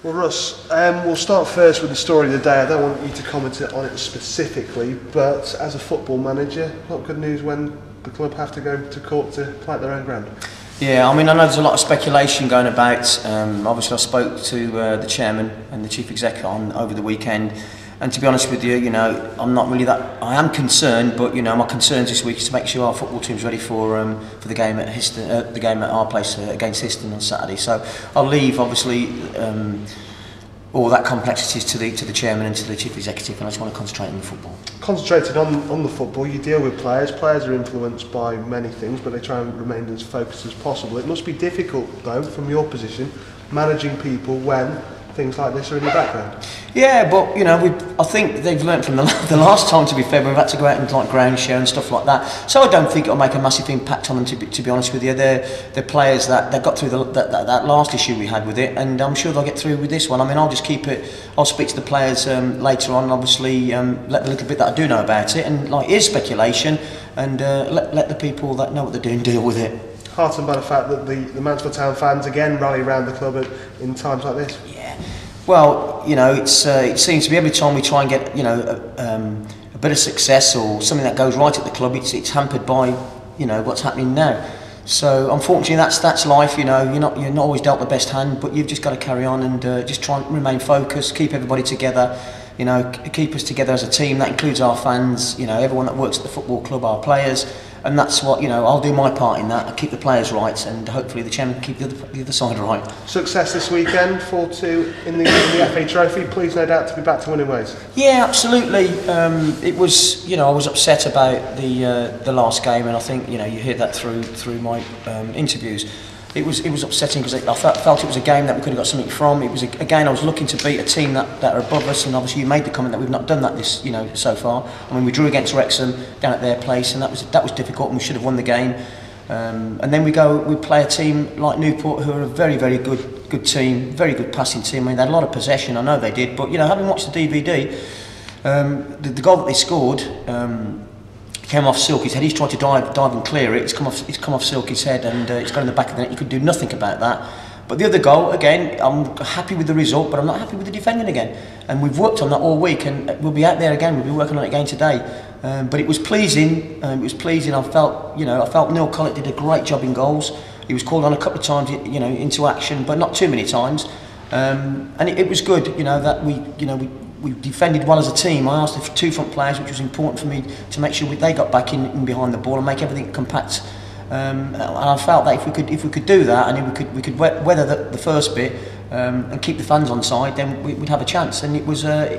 Well, Russ, we'll start first with the story of the day. I don't want you to comment on it specifically, but as a football manager, not good news when the club have to go to court to play at their own ground. Yeah, I mean, I know there's a lot of speculation going about. Obviously, I spoke to the chairman and the chief exec over the weekend, and to be honest with you, I'm not really that. I am concerned, but my concerns this week is to make sure our football team's ready for the game at Histon, the game at our place against Histon on Saturday. So I'll leave, obviously, all that complexities to the chairman and to the chief executive, and I just want to concentrate on the football. Concentrating on the football, you deal with players. Players are influenced by many things, but they try and remain as focused as possible. It must be difficult, though, from your position, managing people when things like this are in the background. Yeah, but I think they've learnt from the last time. To be fair, we've had to go out and like ground share and stuff like that. So I don't think it'll make a massive impact on them. To be honest with you, they're players that got through that last issue we had with it, and I'm sure they'll get through with this one. I mean, I'll just keep it. I'll speak to the players later on. Obviously, let the little bit that I do know about it, and like it is speculation, and let the people that know what they're doing deal with it. Heartened by the fact that the Mansfield Town fans again rally around the club in times like this. Yeah. Well, it seems to be every time we try and get a bit of success or something that goes right at the club, it's hampered by what's happening now. So unfortunately, that's life. You're not always dealt the best hand, but you've just got to carry on and just try and remain focused, keep everybody together. Keep us together as a team. That includes our fans. Everyone that works at the football club, our players. And that's what, I'll do my part in that. I'll keep the players right, and hopefully the chairman can keep the other side right. Success this weekend, 4-2 in the FA Trophy. Pleased, no doubt, to be back to winning ways. Yeah, absolutely. It was, I was upset about the last game, and I think, you hear that through my interviews. It was upsetting because I felt it was a game that we could have got something from. It was again, I was looking to beat a team that are above us, and obviously you made the comment that we've not done that this so far. I mean, we drew against Wrexham down at their place, and that was difficult, and we should have won the game. And then we play a team like Newport, who are a very, very good team, very good passing team. I mean, they had a lot of possession, I know they did, but having watched the DVD, the goal that they scored. Came off Silky's head. He's tried to dive and clear it. It's come off Silky's head, and it's gone in the back of the net. You could do nothing about that. But the other goal, again, I'm happy with the result, but I'm not happy with the defending again. And we've worked on that all week, and we'll be out there again. We'll be working on it again today. But it was pleasing. I felt Neil Collett did a great job in goals. He was called on a couple of times, into action, but not too many times. And it was good, that we defended well as a team. I asked the two front players, which was important for me, to make sure they got back in behind the ball and make everything compact. And I felt that if we could do that, and we could weather the first bit and keep the fans on side, then we'd have a chance. And it was, I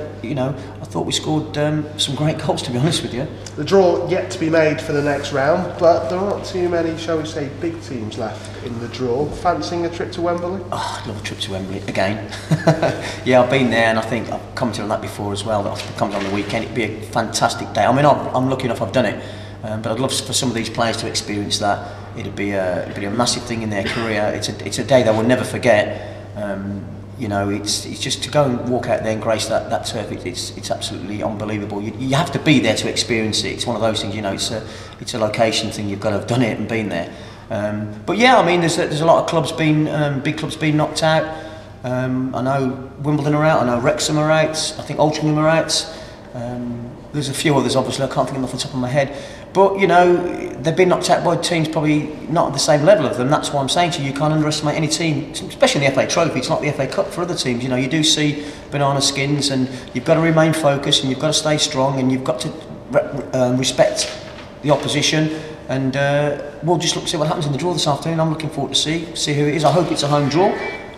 thought we scored some great goals, to be honest with you. The draw yet to be made for the next round, but there aren't too many, shall we say, big teams left in the draw. Fancying a trip to Wembley? Oh, I'd love a trip to Wembley again. Yeah, I've been there, and I think I've commented on that before as well. That comes on the weekend. It'd be a fantastic day. I mean, I'm lucky enough I've done it. But I'd love for some of these players to experience that. It'd be a massive thing in their career. It's a day they will never forget. It's just to go and walk out there and grace that turf. It's absolutely unbelievable. You have to be there to experience it. It's one of those things. It's a location thing. You've got to have done it and been there. But yeah, I mean, there's a lot of clubs big clubs being knocked out. I know Wimbledon are out. I know Wrexham are out. I think Altrincham are out. There's a few others, obviously. I can't think of them off the top of my head. But, they've been knocked out by teams probably not at the same level of them. That's why I'm saying to you, you can't underestimate any team, especially in the FA Trophy. It's not the FA Cup for other teams. You do see banana skins, and you've got to remain focused, and you've got to stay strong, and you've got to respect the opposition. And we'll just see what happens in the draw this afternoon. I'm looking forward to see who it is. I hope it's a home draw.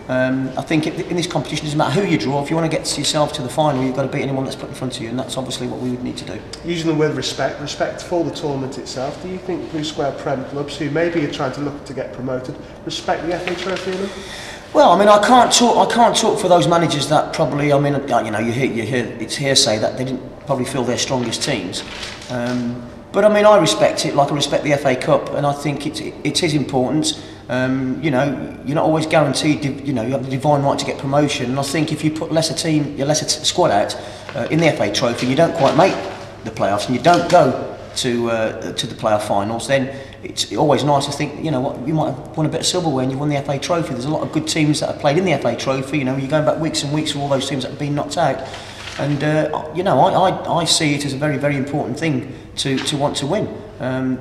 I think in this competition, it doesn't matter who you draw. If you want to get yourself to the final, you've got to beat anyone that's put in front of you, and that's obviously what we would need to do. Using the word respect for the tournament itself, do you think Blue Square Prem clubs, who maybe are trying to look to get promoted, respect the FA Trophy enough? Well, I mean, I can't talk for those managers that probably. I mean, you hear it's hearsay that they didn't probably feel their strongest teams. But I mean, I respect it like I respect the FA Cup, and I think it is important. You're not always guaranteed. You have the divine right to get promotion, and I think if you put your lesser squad out in the FA Trophy, you don't quite make the playoffs, and you don't go to the playoff finals, then it's always nice to think, you know what, you might have won a bit of silverware and you won the FA Trophy. There's a lot of good teams that have played in the FA Trophy. You know, you're going back weeks and weeks with all those teams that have been knocked out. And you know, I see it as a very, very important thing to want to win.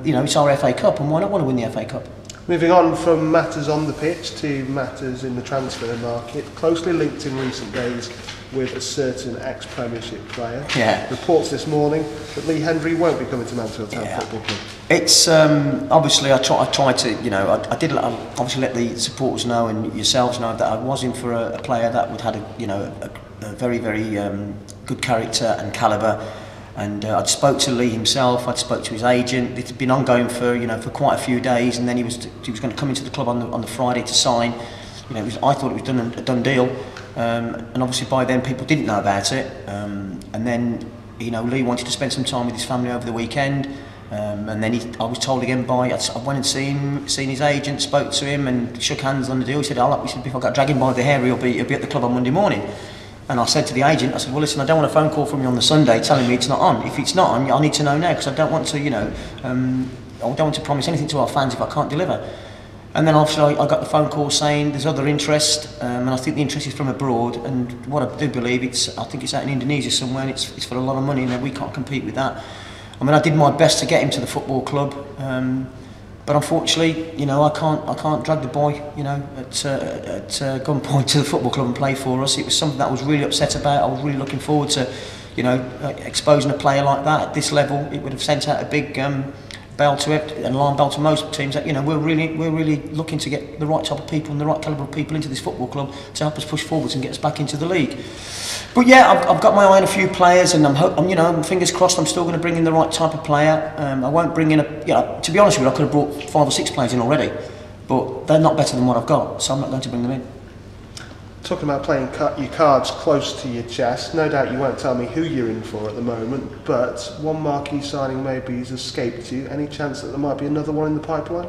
You know, it's our FA Cup, and why not want to win the FA Cup? Moving on from matters on the pitch to matters in the transfer market, closely linked in recent days with a certain ex-Premiership player. Yeah. Reports this morning that Lee Hendry won't be coming to Mansfield Town Football Club. It's obviously I tried to, you know, I did obviously let the supporters know and yourselves know that I was in for a player that would had a very, very good character and calibre. And I'd spoke to Lee himself. I'd spoke to his agent. It's been ongoing for quite a few days, and then he was going to come into the club on the Friday to sign. You know, I thought it was a done deal, and obviously by then people didn't know about it. And then Lee wanted to spend some time with his family over the weekend, and then I was told again I went and seen his agent, spoke to him, and shook hands on the deal. He said, if I got dragged by the hair, he'll be at the club on Monday morning. And I said to the agent, I said, well, listen, I don't want a phone call from you on the Sunday telling me it's not on. If it's not on, I need to know now, because I don't want to, I don't want to promise anything to our fans if I can't deliver. And then obviously I got the phone call saying there's other interest, and I think the interest is from abroad. And what I do believe, I think it's out in Indonesia somewhere, and it's for a lot of money, and we can't compete with that. I mean, I did my best to get him to the football club. But unfortunately, I can't drag the boy, at gunpoint to the football club and play for us. It was something that I was really upset about. I was really looking forward to, exposing a player like that at this level. It would have sent out a big bell to it, an alarm bell to most teams that we're really looking to get the right type of people and the right calibre of people into this football club to help us push forwards and get us back into the league. But yeah, I've got my eye on a few players, and I'm fingers crossed. I'm still going to bring in the right type of player. I won't bring in to be honest with you, I could have brought 5 or 6 players in already, but they're not better than what I've got, so I'm not going to bring them in. Talking about playing your cards close to your chest, no doubt you won't tell me who you're in for at the moment, but one marquee signing maybe has escaped you. Any chance that there might be another one in the pipeline?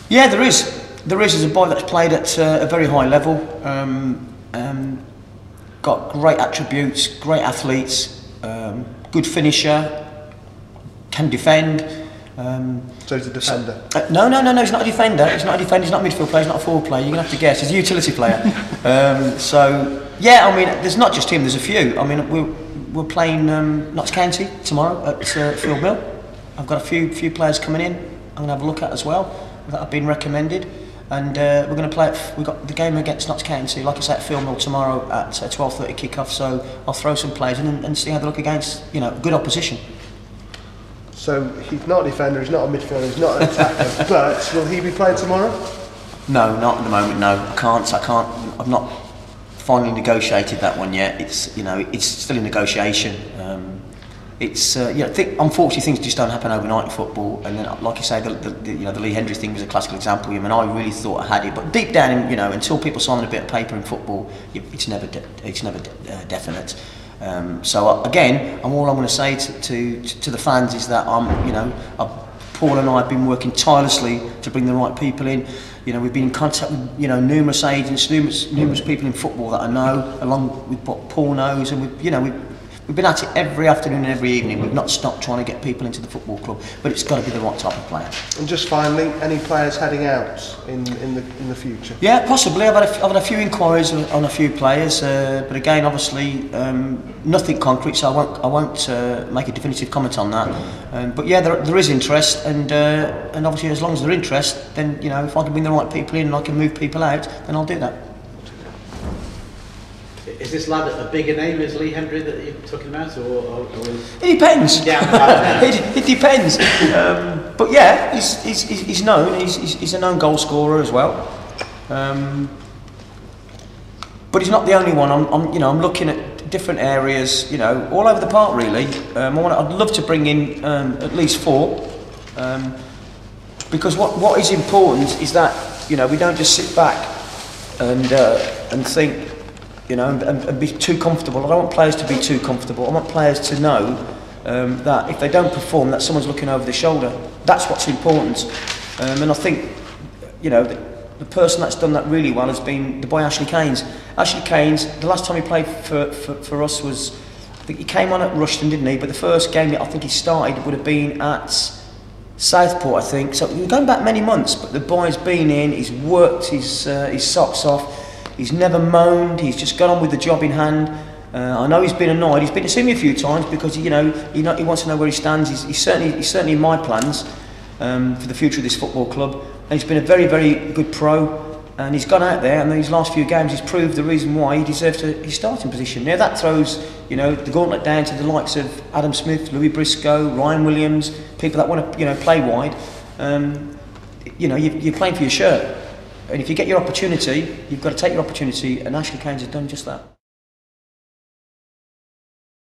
Yeah, there is. There's a boy that's played at a very high level. Got great attributes, great athletes, good finisher, can defend. So he's a defender? No, he's not a defender. He's not a defender, he's not a midfield player, he's not a forward player. You're going to have to guess. He's a utility player. So, yeah, I mean, there's not just him, there's a few. I mean, we're playing Notts County tomorrow at Field Mill. I've got a few players coming in I'm going to have a look at as well that have been recommended. And we're going to play. We've got the game against Notts County, like I say, at Field Mill tomorrow at 12:30 kick-off. So I'll throw some players in and see how they look against good opposition. So he's not a defender, he's not a midfielder, he's not an attacker. But will he be playing tomorrow? No, not at the moment. No, I can't. I've not finally negotiated that one yet. It's it's still in negotiation. Unfortunately, things just don't happen overnight in football. And then, like I say, the Lee Hendry thing was a classical example. I mean, I really thought I had it, but deep down, until people sign a bit of paper in football, it's never definite. So again, all I'm going to say to the fans is that Paul and I have been working tirelessly to bring the right people in. We've been in contact with numerous agents, numerous people in football that I know, along with what Paul knows, and we've been at it every afternoon and every evening. We've not stopped trying to get people into the football club, but it's got to be the right type of player. And just finally, any players heading out in the future? Yeah, possibly. I've had a few inquiries on a few players, but again, obviously, nothing concrete, so I won't make a definitive comment on that. But yeah, there is interest, and obviously, as long as there's interest, then if I can bring the right people in and I can move people out, then I'll do that. Is this lad a bigger name as Lee Hendry that you're talking about, or is it depends. It depends. But yeah, he's known. He's a known goal scorer as well. But he's not the only one. I'm looking at different areas. All over the park really. I'd love to bring in at least 4. Because what is important is that we don't just sit back and think. And be too comfortable. I don't want players to be too comfortable. I want players to know that if they don't perform, that someone's looking over their shoulder. That's what's important. And I think, the person that's done that really well has been the boy Ashley Keynes. Ashley Keynes, the last time he played for us was think he came on at Rushden, didn't he? But the first game that I think he started would have been at Southport, I think. So we're going back many months, but the boy's been in, he's worked his socks off, he's never moaned, he's just got on with the job in hand. I know he's been annoyed. He's been to see me a few times because he wants to know where he stands. He's certainly in my plans for the future of this football club. And he's been a very, very good pro. And he's gone out there, and in these last few games, he's proved the reason why he deserves his starting position. Now that throws, the gauntlet down to the likes of Adam Smith, Louis Briscoe, Ryan Williams, people that want to, play wide. You're playing for your shirt, and if you get your opportunity, you've got to take your opportunity. And Ashley Cairns has done just that.